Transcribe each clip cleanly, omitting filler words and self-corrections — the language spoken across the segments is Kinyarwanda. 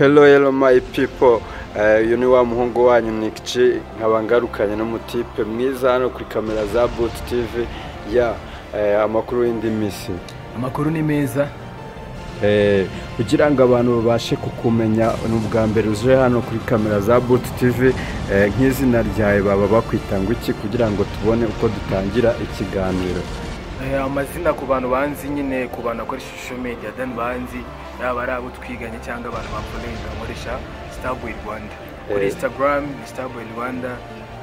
Hello my people, uyu ni wa muhungu wanyu Nickci nkaba ngarukanye n'umutipe mwiza hano kuri kamera za Boot TV ya amakuru y'indi misi. Amakuru ni meza kugira ngo abantu babashe kukumenya n'ubwa mbere uje hano kuri kamera za Boot TV nk'izina ryawe baba bakwita ngo iki kugira ngo tubone uko dutangira ikiganiro. Amazina ku bantu banzi nyine ku bantu akora social media dan banzi yaba ari abo twiganye cyangwa abantu bakoresha nkoresha Starboy Rwanda kuri Instagram ni Starboy Rwanda,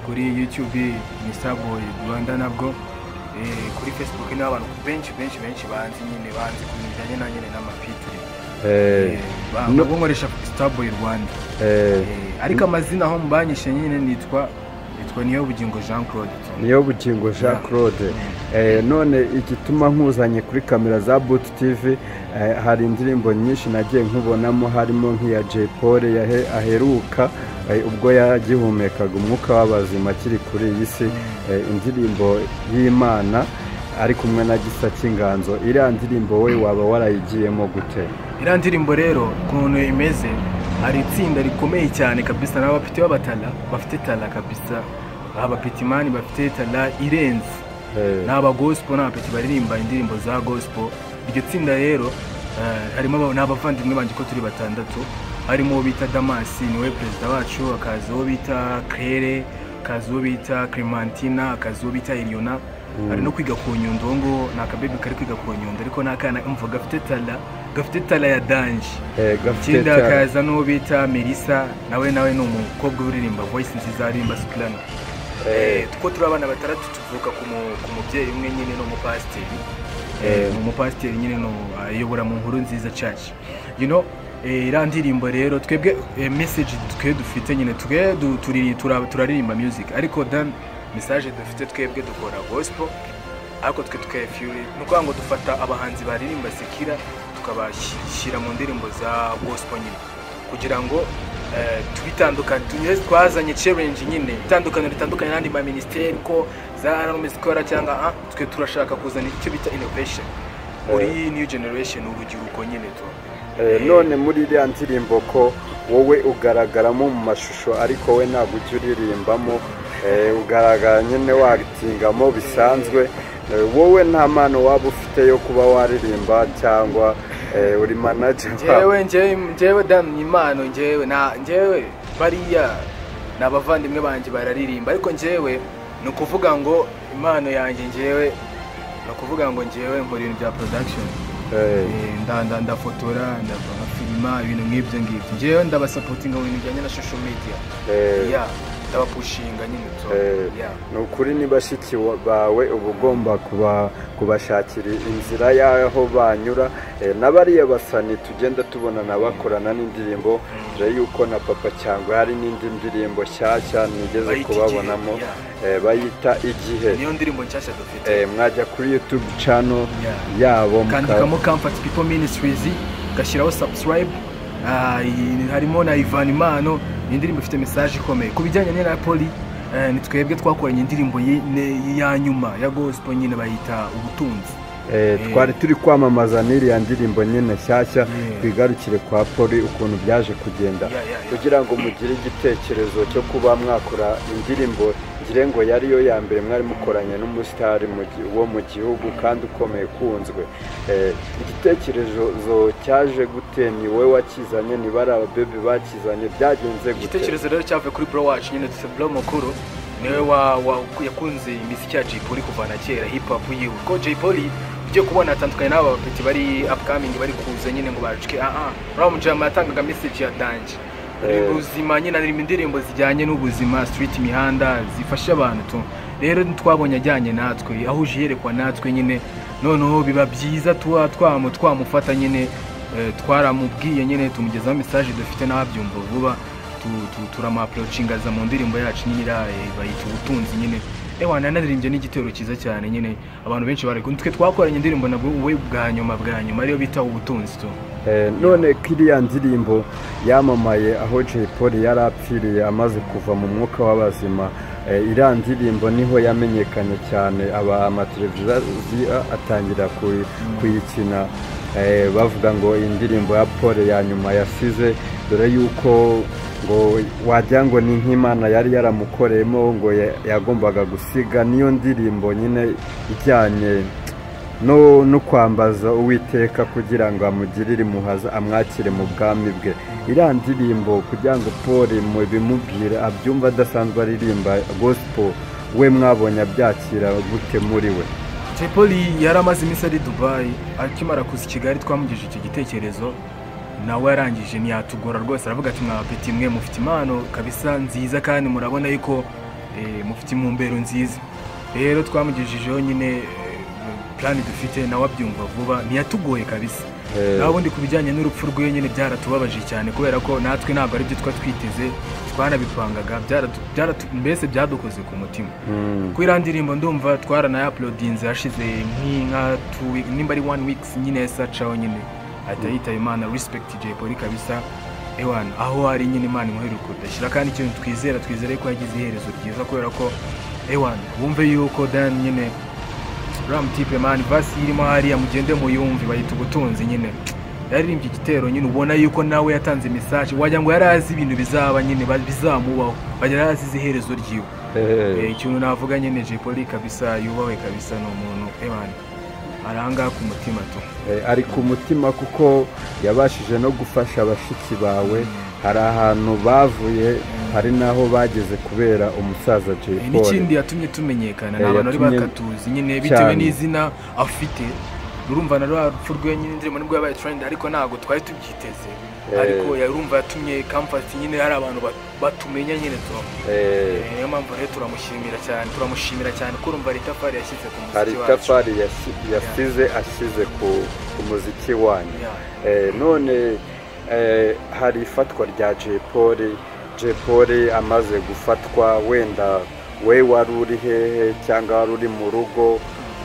kuri YouTube ni Starboy Rwanda nabwo kuri Facebook ni abantu benshi banzi nyine banzi kumijanye na nyine n'amapitire nubwo nkoresha Starboy Rwanda ariko amazina aho mbanyishe nyine nitwa niyo bugingo Jean Claude. Niyo bugingo Jean Claude. None igituma nkuzanye kuri kamera za Boot TV hari indirimbo nyinshi nagiye nkubonamo harimo nk'iya Jay Paul aheruka ubwo yagihumekaga umwuka w'abazima kiri kuri iyi si, indirimbo y'Imana ari kumwe na Gisa cy'inganzo. Iriya ndirimbo we waba warayigiyemo gute? Iriya ndirimbo rero ukuntu imeze hari itsinda rikomeye cyane kabisa n'abapiti b'abatala bafite tala kabisa, abapitimani bafite tala irenze n'aba gospel n'abapiti baririmba indirimbo za gospel. Iryo tsinda rero harimo n'abavandimwe banje ko turi batandatu, harimo bita Damasi niwe president wacu, akazo bita Claire, akazo bita Clementina, akazo bita Eliona, ari no kwiga ku Nyundo ngo nakabebe kari kwiga ku Nyundo ariko nakana umva gafite tala ya danje. Gafite akaza no bita Melissa nawe ni umukobwa uririmba voice nziza arimba soprano. Tuko turabana batandatu tuvuka ku mubyeyi umwe nyine no umupasiteri nyine no ayobora mu nkuru nziza church. You know irandirimbo rero twebwe message twe dufite nyine turaririmba music ariko dan message dufite twebwe dukora gospel ariko twe tukayefure nuko ngo dufata abahanzi baririmba sekira tukabashyira mu ndirimbo za gospel nyine kugira ngo tubitandukanye. Twazanye challenge nyine itandukanye n'andi ma ministeri ko zaramuzikora cyangwa twe turashaka kuzana icyo bita innovation muri new generation urubyiruko nyine to. None muri iriya ndirimbo ko wowe ugaragaramo mu mashusho ariko we ntabwo ujya uririmbamo, ugaragara nyine wagitingamo bisanzwe, wowe nta mpano waba ufite yo kuba waririmba cyangwa uri manager? Njyewe dan impano njyewe bariya n'abavandimwe banje bararirimba ariko njyewe no kuvuga ngo impano yanjye njyewe no kuvuga ngo njyewe nkora ibintu bya production, ndafotora ndafilima ibintu nk'ibyo ngibyo. Njyewe ndabasupportinga mu bintu bijyanye na social media ndabapushinga nyine to. Nukuri ni bashiki bawe uba ugomba kubashakira inzira y'aho banyura, n'abariya basani tugenda tubonana bakorana n'indirimbo yuko na papa cyangwa hari n'indi ndirimbo nshyashya nigeze kubabonamo bayita Igihe. Niyo ndirimbo nshyashya dufite. Mwajya kuri YouTube channel yabo kandikamo Comfort People Ministries gashyiraho subscribe. Harimo na Ivan Imano, indirimbo ifite message ikomeye kubijyanye na Poli. Ni twebwe twakoranye indirimbo ya nyuma ya gospel nyine bayita Ubutunzi. Twari turi kwamamaza n'iriya ndirimbo nyine nshyashya, twigarukire kwa Poli ukuntu byaje kugenda kugira ngo mugire igitekerezo cyo kuba mwakora indirimbo ngire ngo yariyo ya mbere mwari mukoranye n'umusitari wo mu gihugu kandi ukomeye kunzwe. Igitekerezo cyaje gute? Ni wowe wakizanye? ni bara ababebe bakizanye? byagenze gute? Igitekerezo rero cyavuye kuri bro wacu nyine dufite bro mukuru niwe yakunze imiziki ya Jay Paul kuvana kera hip hop yiwe ko Jay Paul byo kubona atandukanye n'aba bapeti bari upcoming bari kuza nyine ngo bacike Ramujama yatangaga message ya danje ubuzima nyine ari indirimbo zijyanye n'ubuzima street mihanda zifasha abantu to. Rero twabonye ajyanye natwe aho ujiyerekwa natwe nyine noneho biba byiza twamufata nyine twaramubwiye nyine tumugezaho message dufite n'ababyumva vuba turama-approachinga za mu ndirimbo yacu nyine bayita Ubutunzi nyine. Nanaririmbye n'igitero cyiza cyane nyine abantu benshi bari twe twakoranye indirimbo nabwo we bwa nyuma ariyo bita Ubutunzi to. None kiriya ndirimbo yamamaye aho Jay Paul yarapfiriye amaze kuva mu mwuka w'abazima, iriya ndirimbo niho yamenyekanye cyane, amateleviziyo atangira kuyikina bavuga ngo indirimbo ya Paul ya nyuma yasize dore yuko ngo wagira ngo ni nk'Imana yari yaramukoreyemo ngo yagombaga gusiga niyo ndirimbo nyine ijyanye no kwambaza Uwiteka kugira ngo amugirire muhaza amwakire mu bwami bwe. Iriya ndirimbo kugira ngo Paul bimubwire abyumva adasanzwe aririmba gospel, we mwabonye abyakira gute muri we? Paul yari amaze iminsi ari Dubai, akimara kuza i Kigali twamugije icyo gitekerezo, nawe yarangije ntiyatugora rwose, aravuga ati mwabapeti mwe mufite impano kabisa nziza kandi murabona yuko mufite intumbero nziza. Rero twamugejejeho nyine plan dufite, nawe abyumva vuba, ntiyatugoye kabisa. Naho ubundi ku bijyanye n'urupfu rwe nyine byaratubabaje cyane, kubera ko natwe ntabwo ari byo twatwiteze, twanabipangaga, mbese byadukoze ku mutima. Kuri iriya ndirimbo ndumva twaranayaplodinze hashize nka 2 weeks, nimba ari 1 week nyine yasacaho nyine ahita yitaba Imana. Respect Paul kabisa, ewana aho ari nyine Imana imuheruka kudashyira, kandi ikintu twizere ko yagize iherezo ryiza, kubera ko ewana wumve yuko Dan nyine ram type man vasi irimo hariya mugende muyumve bayita ubutunzi nyine yaririmbye igitero nyine, ubona yuko nawe yatanze message, wajya ngo yarazi ibintu bizaba nyine bizamubaho, bagera yarazi iherezo ryiwe. Ikintu navuga nyine Paul kabisa yubawe kabisa, no umuntu ewana aranga ku mutima tu, ari ku mutima kuko yabashije no gufasha abashiki bawe. Hari ahantu bavuye, hari naho bageze kubera umusaza Paul. N'ikindi yatumye tumenyekana n'abantu ari bakatuzi nyine bitewe n'izina afite. Urumva na rupfu rwe nyine ndimo nibwo yabaye trend, ariko ntago twari tubyiteze, ariko yarumva yatumye campus nyine hari abantu batumenya nyine tu. Niyo mpamvu rero turamushimira cyane ko urumva itafari yashyize ku muziki wacu. Hari itafari yasize ashyize ku muziki wanyu. None hari ifatwa rya Paul amaze gufatwa, wenda we wari uri hehe cyangwa wari uri mu rugo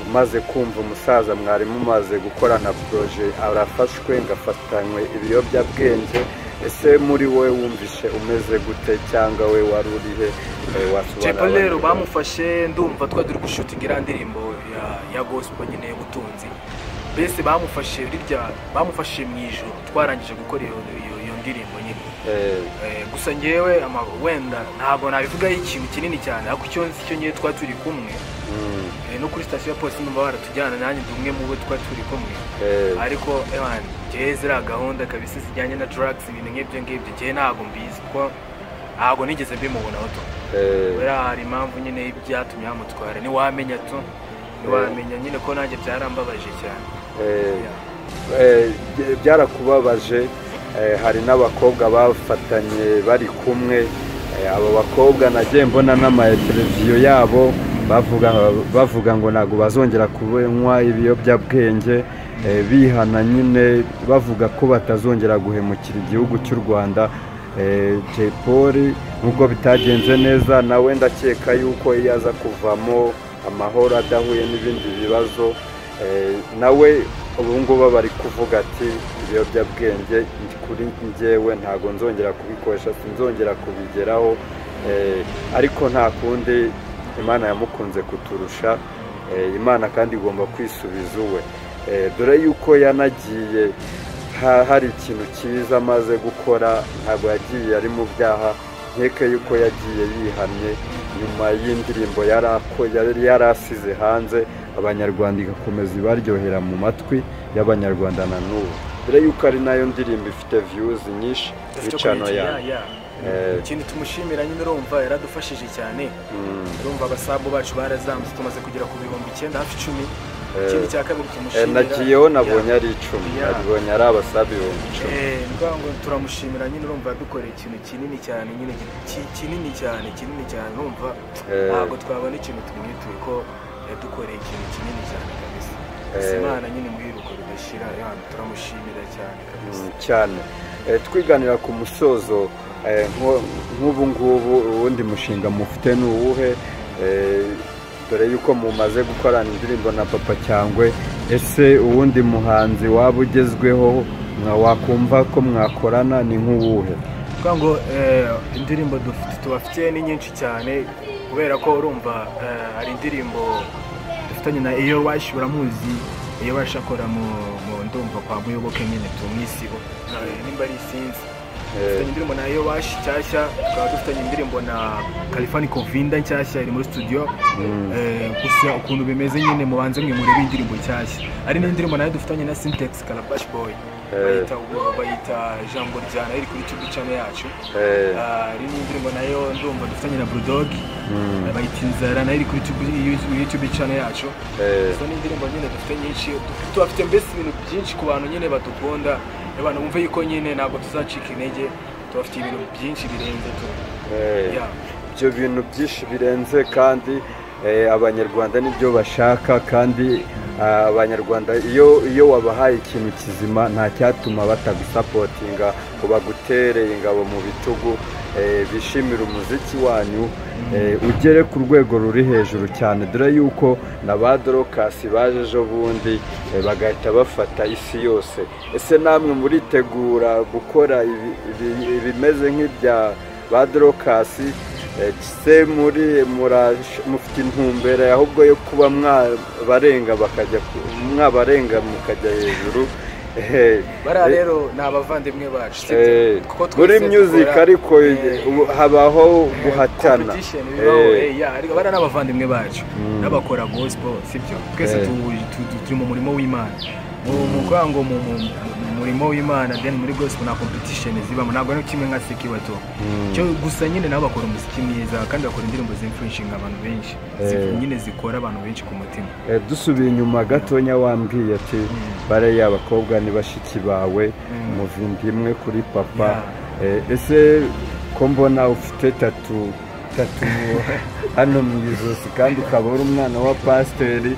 umaze kumva umusaza mwari mumaze gukorana projet arafashwe ngafatanywe ibiyobyabwenge, ese muri we wumvishe umeze gute cyangwa we wari uri he? Paul rero bamufashe, ndumva twaduri gushutinga iriya ndirimbo ya gospel nyine y'ubutunzi, bese bamufashe mu ijoro twarangije gukora iyo ndirimbo nyine. Gusa ngewe wenda ntabwo nabivugaho ikintu kinini cyane, ariko icyo nzi cyo ngewe twari turi kumwe no kuri station ya polisi numva baratujyana, nanjye umwe mu bo twari turi kumwe. Ariko ngewe ziriya gahunda kabisa zijyanye na drugs, ibintu nk'ibyo ngibyo ngewe ntabwo mbizi, kuko ntabwo nigeze mbimubonaho tu. Hari impamvu nyine byatumye bamutwara, ntiwamenya nyine ko nanjye byarambabaje cyane. Byarakubabaje. Hari n'abakobwa bafatanye bari kumwe, abo bakobwa nagiye mbona n'amateleviziyo yabo bavuga ngo ntabwo bazongera kunywa ibiyobyabwenge, bihana nyine bavuga ko batazongera guhemukira igihugu cy'u Rwanda. Paul nubwo bitagenze neza, nawe ndakeka yuko iyo aza kuvamo amahoro adahuye n'ibindi bibazo, nawe ubu ngubu bari kuvuga ati ibiyobyabwenge kuri njyewe ntabwo nzongera kubikoresha, sinzongera kubigeraho, ariko nta kundi Imana yamukunze kuturusha. Imana kandi igomba kwisubiza uwe, dore yuko yanagiye hari ikintu cyiza amaze gukora, ntabwo yagiye ari mu byaha, nkeke yuko yagiye yihannye nyuma y'indirimbo yari asize hanze, abanyarwanda igakomeza ibaryohera mu matwi y'abanyarwanda na n'ubu, dore yuko ari nayo ndirimbo ifite views nyinshi kuri channel yayo. Ikindi tumushimira nyine, urumva yaradufashije cyane, urumva abasabu bacu barazamutse tumaze kugera ku 9,000 hafi 10. Ikindi cya kabiri tumushimira, nagiyeho nabonye ari 10, nabonye ari abasabu 10. ngo turamushimira nyine, urumva yadukoreye ikintu kinini cyane nyine, kinini cyane, urumva ntabwo twabona ikintu tumwituye ko yadukoreye ikintu kinini cyane kabisa. Imana nyine muhiruko bidashira, turamushimira cyane kabisa cyane. Twiganira ku musozo, nk'ubu ngubu uwundi mushinga mufite ni uwuhe? Dore yuko mumaze gukorana indirimbo na Papa Cyangwe, ese uwundi muhanzi waba ugezweho wakumva ko mwakorana ni nk'uwuhe? ngo indirimbo tubafitiye ni nyinshi cyane, kubera ko urumva hari indirimbo dufitanye na iyo washura muzi, iyo bashakora mu ndumva kwa Muyoboke nyine tumwisibo, nimba ari sinzi dufitanye indirimbo na Yowash nshyashya, tukaba dufitanye indirimbo na Kalifani Kovinda nshyashya iri muri studio. Gusa ukuntu bimeze nyine mubanze mwe murebe indirimbo nshyashya. Ari n'indirimbo nayo dufitanye na Syntax Calabash Boy, bayita Jambo Ryana iri kuri YouTube channel yacu. Ari n'indirimbo nayo ndumva dufitanye na Bulldog, bayita Inzara nayo iri kuri YouTube channel yacu. So n'indirimbo nyine dufite nyinshi, tubafite mbese ibintu byinshi ku bantu nyine badukunda, abantu bumve yuko nyine ntabwo tuzacika intege, tubafite ibintu byinshi birenze tu. Ibyo bintu byinshi birenze kandi abanyarwanda nibyo bashaka, kandi abanyarwanda iyo wabahaye ikintu kizima nta cyatuma batagusapotinga ngo bagutere ingabo mu bitugu, bishimira umuziki wanyu ugere ku rwego ruri hejuru cyane, dore yuko na ba Dorokasi baje ejo bundi bagahita bafata isi yose. Ese namwe muritegura gukora ibimeze nk'ibya ba Dorokasi? Se mufite intumbero ahubwo yo kuba mwabarenga mukajya hejuru? Bara rero ni abavandimwe bacu muri music, ariko habaho guhatana. Ariko bara n'abavandimwe bacu n'abakora gospel, sibyo? Twese turi mu murimo w'Imana, mu kwango mu murimo w'Imana, then muri gospel na competition zibamo, ntabwo ari kimwe nka Sekibato. Cyo gusa nyine nabo bakora umuziki mwiza kandi bakora indirimbo z'influencing abantu benshi, nyine zikora abantu benshi ku mutima. Dusubiye inyuma gatonya, wambwiye ati bare y'abakobwa ni bashiki bawe, muvindimwe kuri papa. Ese ko mbona ufite tatu hano mu ijosi kandi ukaba uri umwana wa pasiteri,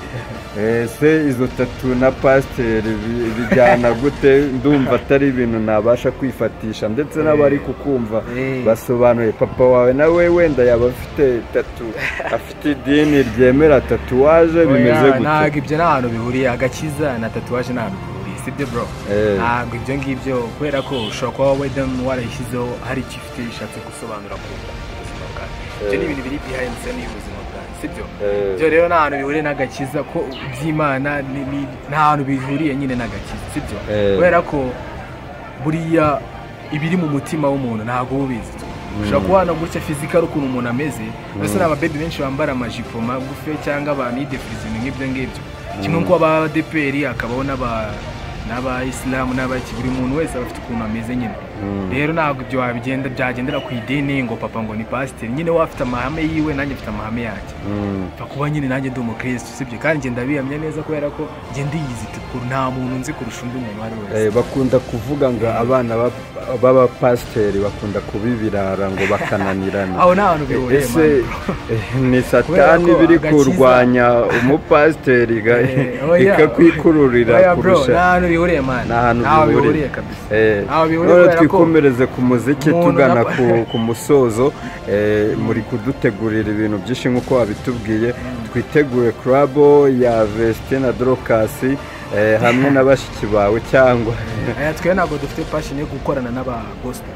se izo tatu na pasiteri bijyana gute? Ndumva atari ibintu nabasha kwifatisha, ndetse n'abari kukumva basobanuye. Papa wawe nawe wenda yaba afite tatu, afite idini ryemera tatuwaje, bimeze gute? Ntabwo ibyo nta hantu bihuriye, agakiza na tatuwaje nta hantu bihuriye, sibyo bro? Ntabwo ibyo ngibyo, kubera ko ushobora kuba wenda warayishyizeho hari icyo ifite ishatse gusobanura ku buzima bwawe. Ibyo ni ibintu biri behind the scene y'ubuzima bwawe, sibyo? Ibyo rero nta hantu bihuriye n'agakiza, ko by'Imana nta hantu bihuriye nyine n'agakiza, sibyo? Kubera ko buriya ibiri mu mutima w'umuntu ntabwo ubizi. Ushobora kubana gutya physical ukuntu umuntu ameze, mbese n'ababebi benshi bambara amajipo magufi cyangwa abanidefrizing nk'ibyo ngibyo, kimwe ko abadeperi akabaho n'abayisilamu n'abaki, buri muntu wese afite ukuntu ameze nyine. Rero ntabwo ibyo byagendera ku idini ngo papa ngo ni pasiteri, nyine wafite amahame yiwe, nanjye mfite amahame yanjye. Kuba nyine nanjye ndi umukristo, sibyo? Kandi ngenda bihamya neza kubera ko ngenda yizi nta muntu nzi kurusha undi muntu wari wese. Bakunda kuvuga ngo abana b'abapasiteri bakunda kubibirara ngo bakananirana. Aho nta hantu bihuriye. Ese ni satani biri kurwanya umupasiteri ikakwikururira kurusha? Nta hantu bihuriye man, nta bihuriye kabisa. Twikomereze ku muziki tugana ku musozo. Muri kudutegurira ibintu byinshi nk'uko wabitubwiye. Twitegure club ya Veste na Dorokasi hamwe n'abashiki bawe, cyangwa twe ntabwo dufite passion yo gukorana n'aba gospel.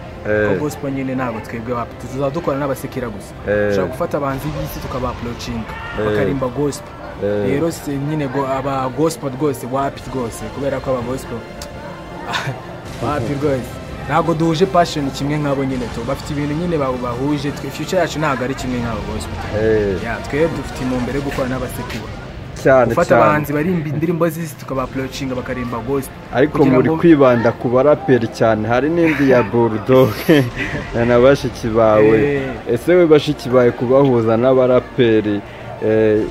Ko gospel nyine ntabwo twebwe tuzadukorana n'abasekera gusa. Ushobora gufata abanzi b'isi tukaba approaching bakarimba gospel. Rero nyine aba gospel rwose wapi rwose, kubera ko aba gospel wapi rwose ntabwo duhuje passion kimwe nk'abo nyine. Bafite ibintu nyine bahuje, twe future yacu ntabwo ari kimwe nk'abo gospel. Twe dufite intumbero yo gukora n'abasekera cyane, gufata abahanzi barimba indirimbo z'isi tukaba approaching bakarimba gospel. Ariko muri kwibanda ku baraperi cyane. Hari n'indi ya Bulldog na bashiki bawe. Ese we bashiki bawe kubahuza n'abaraperi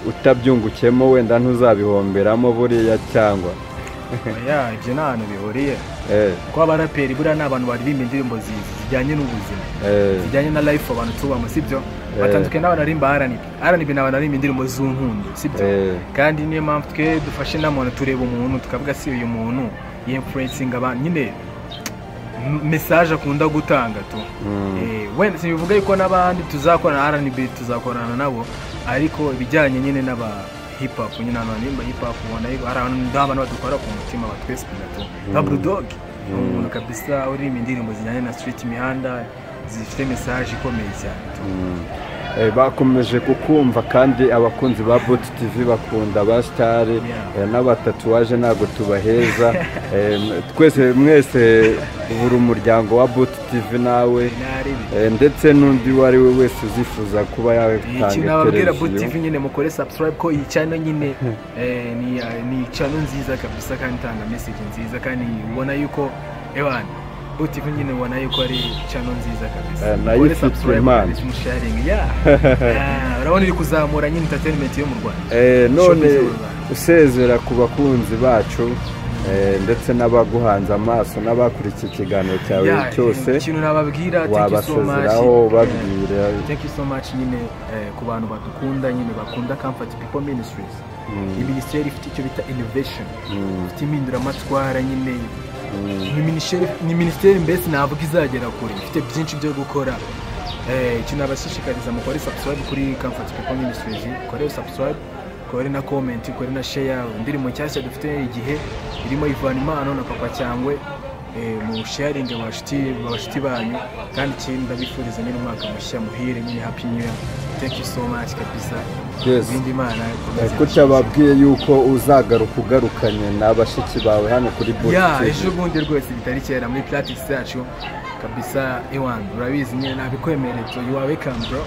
utabyungukemo wenda ntuzabihomberamo buriya, cyangwa? Ibyo nta hantu bihuriye. Kuba abaraperi buriya ni abantu baririmba indirimbo zijyanye n'ubuzima, zijyanye na life abantu tubamo, sibyo? Batandukanye n'abaririmba R&B ni abantu baririmba indirimbo z'urukundo, sibyo? Kandi niyo mpamvu twe dufashe n'amuntu tureba umuntu tukavuga si uyu muntu influencing abantu, nyine message akunda gutanga tu. Wenda sibivuga yuko n'abandi tuzakorana R&B tuzakorana nabo, ariko ibijyanye nyine n'aba hip hop nyine n'abantu hip hop ubona abantu badukora ku mutima batwespira tu. Bulldog umuntu kabisa uri mu indirimbo zijyanye na street mihanda, zifite message ikomeye cyane tu. bakomeje kukumva kandi abakunzi ba Boot TV bakunda ba Star n'abatatuwaje ntago tubaheza twese mwese buri umuryango wa Boot TV nawe ndetse n'undi wari we wese uzifuza kuba yatanga televiziyo Boot TV nyine mukore subscribe ko iyi channel nyine ni channel nziza kabisa kandi itanga message nziza kandi ubona yuko ewan Boot TV nyine ubona yuko ari channel nziza kabisa nayo subscribe man sharing urabona iri kuzamura nyine entertainment yo mu Rwanda none usezera ku bakunzi bacu ndetse n'abaguhanze amaso n'abakurikiye ikiganiro cyawe cyose ikintu nababwira wabasezeraho babwira thank you so much nyine ku bantu badukunda nyine bakunda Comfort People Ministries ministeri ifite icyo bita innovation ifite impinduramatwara nyine ni ministeri mbese navuga izagera kure ifite byinshi byo gukora ikintu nabashishikariza mukore subscribe kuri Comfort People Ministries kore subscribe kore na comment kore na share indirimbo nshyashya dufite igihe irimo Ivana Impano na Papa Cyangwe mu sharing abashiti banyu kandi ikindi ndabifuriza nyine umwaka mushya muhire nyine happy new year thank you so much kabisa bindi Imana kuko babwiye yuko uzagaruka ugarukanye n'abashiki bawe hano kuri Boot TV ejo bundi rwose bitari kera muri practice yacu kabisa ewan urabizi nyine nabikwemereye you are welcome bro